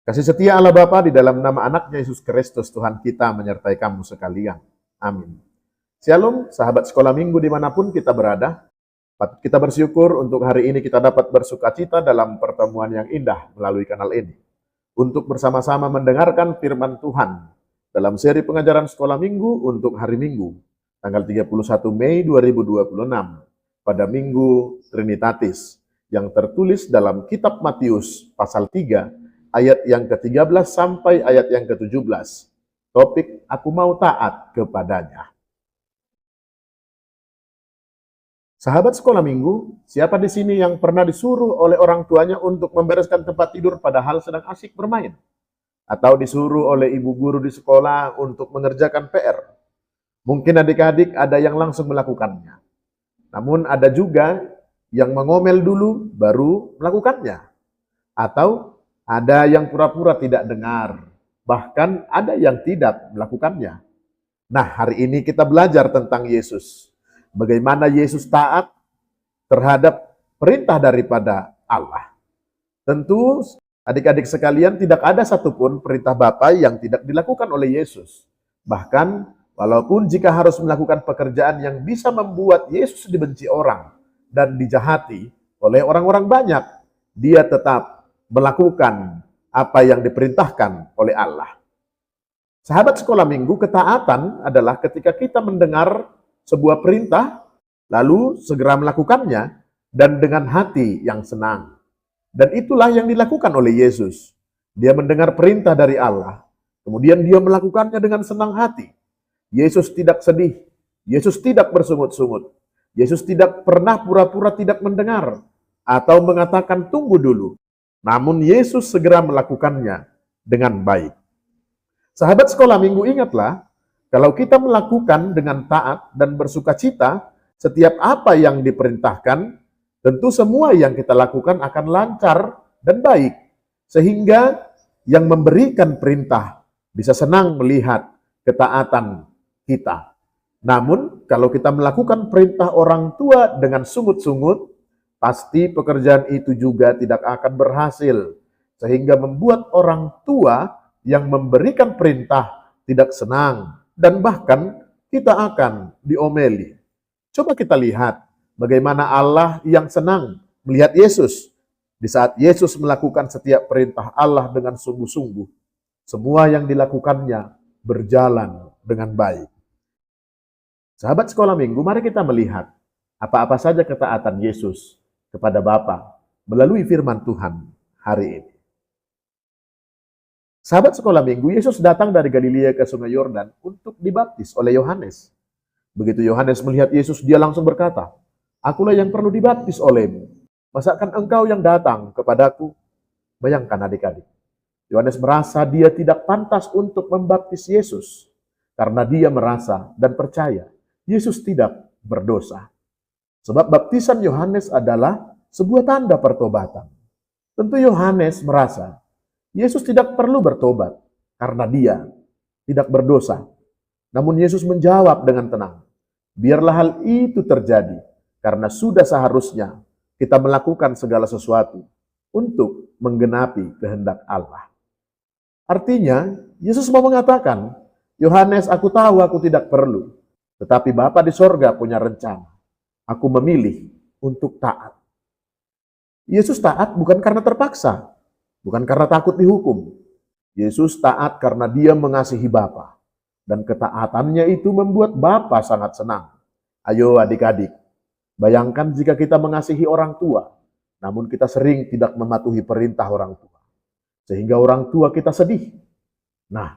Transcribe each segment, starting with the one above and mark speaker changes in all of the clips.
Speaker 1: Kasih setia Allah Bapa di dalam nama anaknya Yesus Kristus Tuhan kita menyertai kamu sekalian. Amin. Shalom, sahabat sekolah minggu dimanapun kita berada. Patut kita bersyukur untuk hari ini kita dapat bersukacita dalam pertemuan yang indah melalui kanal ini. Untuk bersama-sama mendengarkan firman Tuhan dalam seri pengajaran sekolah minggu untuk hari Minggu, tanggal 31 Mei 2026, pada Minggu Trinitatis, yang tertulis dalam kitab Matius pasal 3, ayat yang ke-13 sampai ayat yang ke-17. Topik, aku mau taat kepadanya. Sahabat sekolah minggu, siapa di sini yang pernah disuruh oleh orang tuanya untuk membereskan tempat tidur padahal sedang asyik bermain? Atau disuruh oleh ibu guru di sekolah untuk mengerjakan PR? Mungkin adik-adik ada yang langsung melakukannya. Namun ada juga yang mengomel dulu baru melakukannya. Atau ada yang pura-pura tidak dengar, bahkan ada yang tidak melakukannya. Nah, hari ini kita belajar tentang Yesus. Bagaimana Yesus taat terhadap perintah daripada Allah. Tentu adik-adik sekalian tidak ada satupun perintah Bapa yang tidak dilakukan oleh Yesus. Bahkan walaupun jika harus melakukan pekerjaan yang bisa membuat Yesus dibenci orang dan dijahati oleh orang-orang banyak, dia tetap melakukan apa yang diperintahkan oleh Allah. Sahabat sekolah minggu, ketaatan adalah ketika kita mendengar sebuah perintah, lalu segera melakukannya, dan dengan hati yang senang. Dan itulah yang dilakukan oleh Yesus. Dia mendengar perintah dari Allah, kemudian dia melakukannya dengan senang hati. Yesus tidak sedih, Yesus tidak bersungut-sungut, Yesus tidak pernah pura-pura tidak mendengar, atau mengatakan tunggu dulu. Namun Yesus segera melakukannya dengan baik. Sahabat sekolah minggu, ingatlah, kalau kita melakukan dengan taat dan bersukacita setiap apa yang diperintahkan, tentu semua yang kita lakukan akan lancar dan baik. Sehingga yang memberikan perintah bisa senang melihat ketaatan kita. Namun, kalau kita melakukan perintah orang tua dengan sungut-sungut, pasti pekerjaan itu juga tidak akan berhasil, sehingga membuat orang tua yang memberikan perintah tidak senang, dan bahkan kita akan diomeli. Coba kita lihat bagaimana Allah yang senang melihat Yesus. Di saat Yesus melakukan setiap perintah Allah dengan sungguh-sungguh, semua yang dilakukannya berjalan dengan baik. Sahabat sekolah minggu, mari kita melihat apa-apa saja ketaatan Yesus kepada Bapa melalui firman Tuhan hari ini. Sahabat sekolah minggu, Yesus datang dari Galilea ke Sungai Yordan untuk dibaptis oleh Yohanes. Begitu Yohanes melihat Yesus, dia langsung berkata, "Akulah yang perlu dibaptis olehmu. Masakan engkau yang datang kepadaku?" Bayangkan adik-adik, Yohanes merasa dia tidak pantas untuk membaptis Yesus karena dia merasa dan percaya Yesus tidak berdosa. Sebab baptisan Yohanes adalah sebuah tanda pertobatan. Tentu Yohanes merasa Yesus tidak perlu bertobat karena dia tidak berdosa. Namun Yesus menjawab dengan tenang, "Biarlah hal itu terjadi karena sudah seharusnya kita melakukan segala sesuatu untuk menggenapi kehendak Allah." Artinya, Yesus mau mengatakan, "Yohanes, aku tahu aku tidak perlu, tetapi Bapa di sorga punya rencana. Aku memilih untuk taat." Yesus taat bukan karena terpaksa, bukan karena takut dihukum. Yesus taat karena dia mengasihi Bapa. Dan ketaatannya itu membuat Bapa sangat senang. Ayo adik-adik, bayangkan jika kita mengasihi orang tua, namun kita sering tidak mematuhi perintah orang tua, sehingga orang tua kita sedih. Nah,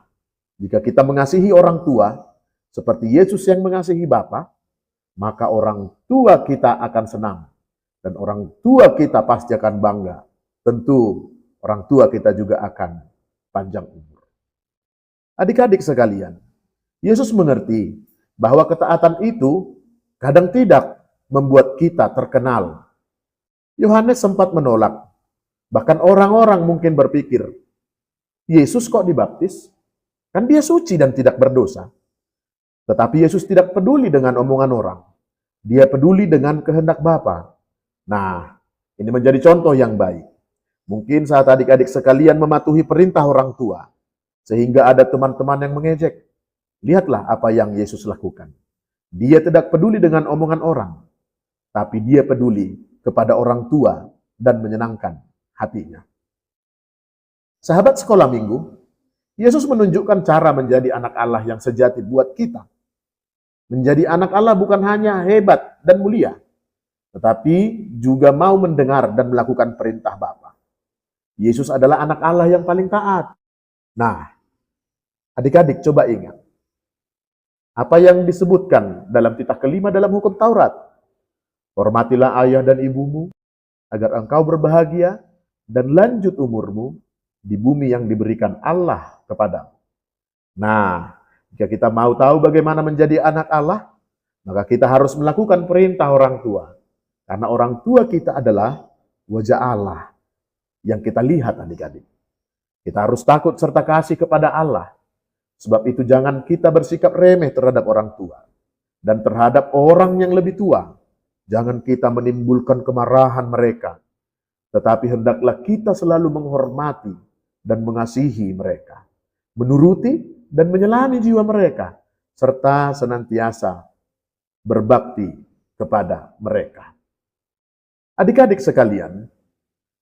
Speaker 1: jika kita mengasihi orang tua, seperti Yesus yang mengasihi Bapa, maka orang tua kita akan senang. Dan orang tua kita pasti akan bangga. Tentu orang tua kita juga akan panjang umur. Adik-adik sekalian, Yesus mengerti bahwa ketaatan itu kadang tidak membuat kita terkenal. Yohanes sempat menolak. Bahkan orang-orang mungkin berpikir, Yesus kok dibaptis? Kan dia suci dan tidak berdosa. Tetapi Yesus tidak peduli dengan omongan orang. Dia peduli dengan kehendak Bapa. Nah, ini menjadi contoh yang baik. Mungkin saat adik-adik sekalian mematuhi perintah orang tua, sehingga ada teman-teman yang mengejek. Lihatlah apa yang Yesus lakukan. Dia tidak peduli dengan omongan orang, tapi dia peduli kepada orang tua dan menyenangkan hatinya. Sahabat sekolah minggu, Yesus menunjukkan cara menjadi anak Allah yang sejati buat kita. Menjadi anak Allah bukan hanya hebat dan mulia, tetapi juga mau mendengar dan melakukan perintah Bapa. Yesus adalah anak Allah yang paling taat. Nah, adik-adik coba ingat, apa yang disebutkan dalam titah kelima dalam hukum Taurat? Hormatilah ayah dan ibumu, agar engkau berbahagia dan lanjut umurmu di bumi yang diberikan Allah kepadamu. Nah, jika kita mau tahu bagaimana menjadi anak Allah, maka kita harus melakukan perintah orang tua. Karena orang tua kita adalah wajah Allah yang kita lihat, adik-adik. Kita harus takut serta kasih kepada Allah. Sebab itu jangan kita bersikap remeh terhadap orang tua. Dan terhadap orang yang lebih tua. Jangan kita menimbulkan kemarahan mereka. Tetapi hendaklah kita selalu menghormati dan mengasihi mereka. Menuruti dan menyelami jiwa mereka. Serta senantiasa berbakti kepada mereka. Adik-adik sekalian,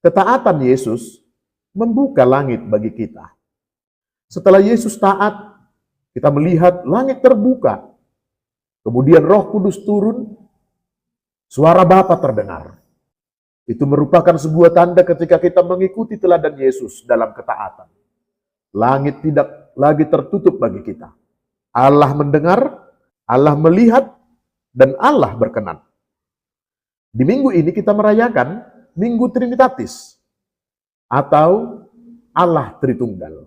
Speaker 1: ketaatan Yesus membuka langit bagi kita. Setelah Yesus taat, kita melihat langit terbuka. Kemudian Roh Kudus turun, suara Bapa terdengar. Itu merupakan sebuah tanda ketika kita mengikuti teladan Yesus dalam ketaatan. Langit tidak lagi tertutup bagi kita. Allah mendengar, Allah melihat, dan Allah berkenan. Di minggu ini kita merayakan Minggu Trinitatis atau Allah Tritunggal.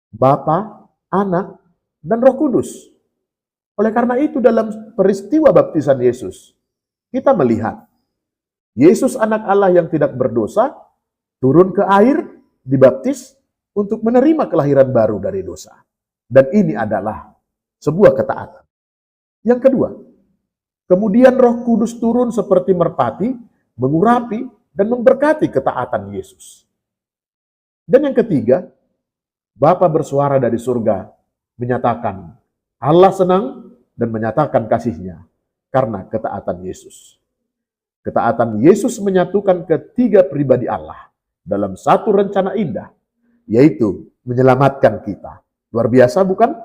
Speaker 1: Bapa, Anak, dan Roh Kudus. Oleh karena itu dalam peristiwa baptisan Yesus, kita melihat Yesus anak Allah yang tidak berdosa turun ke air, dibaptis untuk menerima kelahiran baru dari dosa. Dan ini adalah sebuah ketaatan. Yang kedua, kemudian Roh Kudus turun seperti merpati, mengurapi dan memberkati ketaatan Yesus. Dan yang ketiga, Bapa bersuara dari surga, menyatakan Allah senang dan menyatakan kasih-Nya karena ketaatan Yesus. Ketaatan Yesus menyatukan ketiga pribadi Allah dalam satu rencana indah, yaitu menyelamatkan kita. Luar biasa bukan?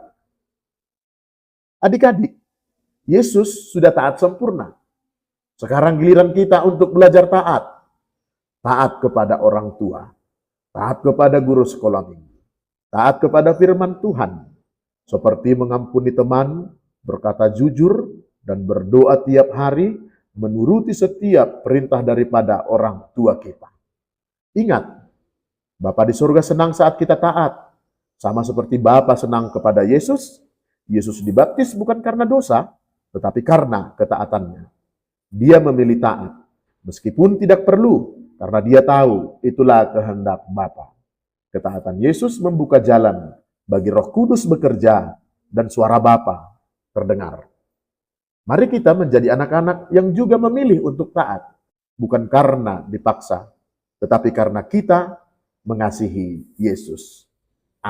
Speaker 1: Adik-adik, Yesus sudah taat sempurna. Sekarang giliran kita untuk belajar taat. Taat kepada orang tua. Taat kepada guru sekolah minggu. Taat kepada firman Tuhan. Seperti mengampuni teman, berkata jujur, dan berdoa tiap hari, menuruti setiap perintah daripada orang tua kita. Ingat, Bapa di surga senang saat kita taat. Sama seperti Bapa senang kepada Yesus, Yesus dibaptis bukan karena dosa, tetapi karena ketaatannya. Dia memilih taat, meskipun tidak perlu, karena dia tahu itulah kehendak Bapa. Ketaatan Yesus membuka jalan bagi Roh Kudus bekerja dan suara Bapa terdengar. Mari kita menjadi anak-anak yang juga memilih untuk taat, bukan karena dipaksa, tetapi karena kita mengasihi Yesus.